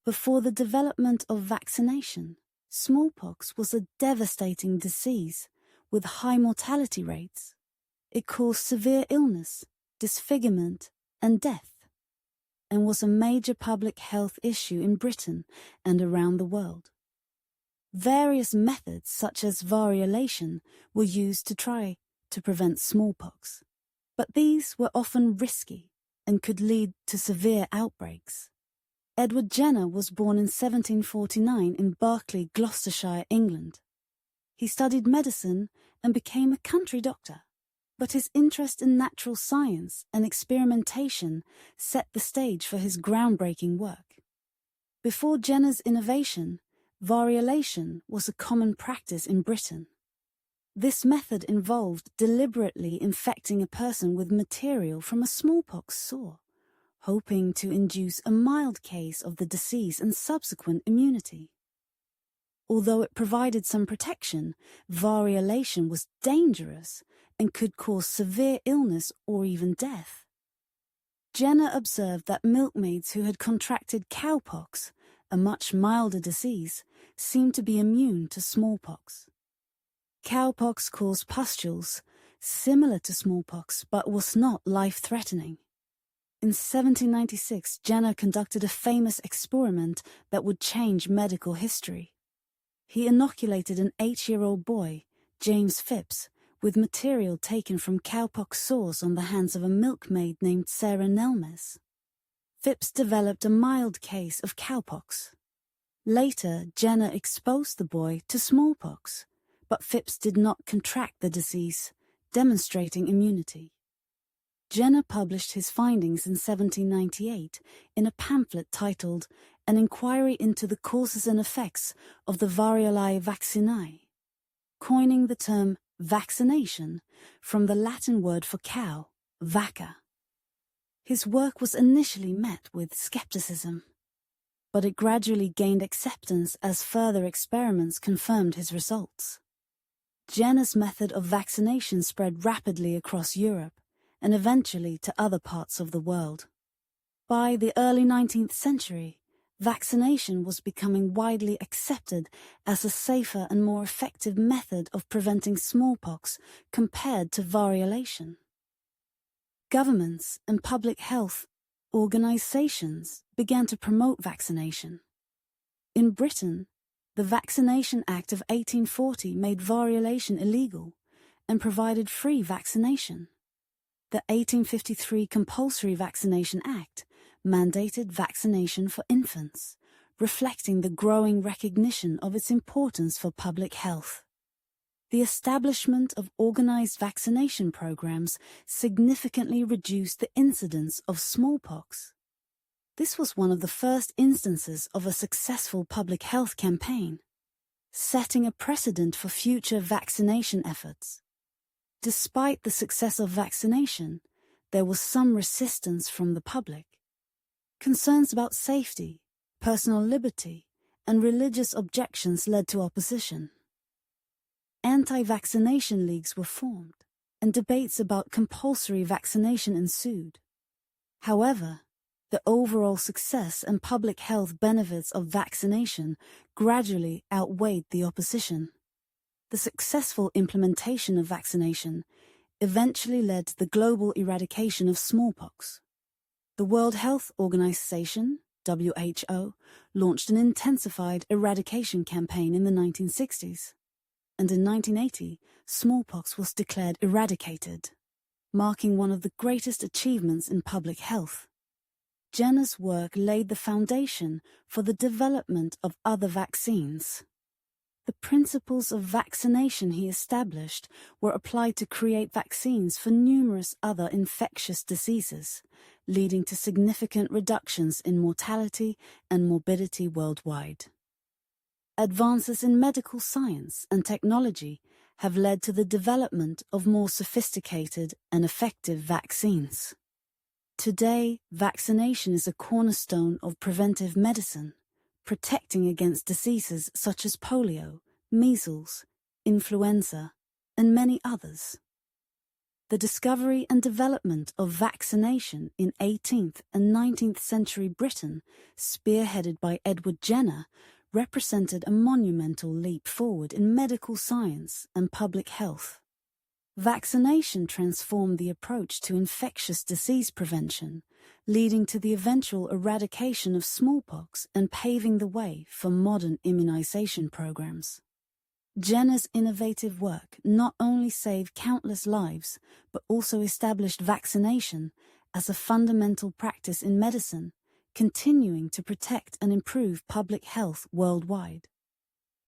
Before the development of vaccination, smallpox was a devastating disease with high mortality rates. It caused severe illness, disfigurement, and death, and was a major public health issue in Britain and around the world. Various methods such as variolation were used to try to prevent smallpox, but these were often risky and could lead to severe outbreaks. Edward Jenner was born in 1749 in Berkeley, Gloucestershire, England. He studied medicine and became a country doctor, but his interest in natural science and experimentation set the stage for his groundbreaking work. Before Jenner's innovation, variolation was a common practice in Britain. This method involved deliberately infecting a person with material from a smallpox sore, hoping to induce a mild case of the disease and subsequent immunity. Although it provided some protection, variolation was dangerous and could cause severe illness or even death. Jenner observed that milkmaids who had contracted cowpox, a much milder disease, seemed to be immune to smallpox. Cowpox caused pustules, similar to smallpox, but was not life-threatening. In 1796, Jenner conducted a famous experiment that would change medical history. He inoculated an 8-year-old boy, James Phipps, with material taken from cowpox sores on the hands of a milkmaid named Sarah Nelmes. Phipps developed a mild case of cowpox. Later, Jenner exposed the boy to smallpox, but Phipps did not contract the disease, demonstrating immunity. Jenner published his findings in 1798 in a pamphlet titled An Inquiry into the Causes and Effects of the Variolae Vaccinae, coining the term vaccination from the Latin word for cow, vacca. His work was initially met with skepticism, but it gradually gained acceptance as further experiments confirmed his results. Jenner's method of vaccination spread rapidly across Europe and eventually to other parts of the world. By the early 19th century, vaccination was becoming widely accepted as a safer and more effective method of preventing smallpox compared to variolation. Governments and public health organizations began to promote vaccination. In Britain, the Vaccination Act of 1840 made variolation illegal and provided free vaccination. The 1853 Compulsory Vaccination Act mandated vaccination for infants, reflecting the growing recognition of its importance for public health. The establishment of organized vaccination programs significantly reduced the incidence of smallpox. This was one of the first instances of a successful public health campaign, setting a precedent for future vaccination efforts. Despite the success of vaccination, there was some resistance from the public. Concerns about safety, personal liberty, and religious objections led to opposition. Anti-vaccination leagues were formed, and debates about compulsory vaccination ensued. However, the overall success and public health benefits of vaccination gradually outweighed the opposition. The successful implementation of vaccination eventually led to the global eradication of smallpox. The World Health Organization, WHO, launched an intensified eradication campaign in the 1960s, and in 1980, smallpox was declared eradicated, marking one of the greatest achievements in public health. Jenner's work laid the foundation for the development of other vaccines. The principles of vaccination he established were applied to create vaccines for numerous other infectious diseases, leading to significant reductions in mortality and morbidity worldwide. Advances in medical science and technology have led to the development of more sophisticated and effective vaccines. Today, vaccination is a cornerstone of preventive medicine, protecting against diseases such as polio, measles, influenza, and many others. The discovery and development of vaccination in 18th and 19th century Britain, spearheaded by Edward Jenner, represented a monumental leap forward in medical science and public health. Vaccination transformed the approach to infectious disease prevention, leading to the eventual eradication of smallpox and paving the way for modern immunization programs. Jenner's innovative work not only saved countless lives, but also established vaccination as a fundamental practice in medicine, continuing to protect and improve public health worldwide.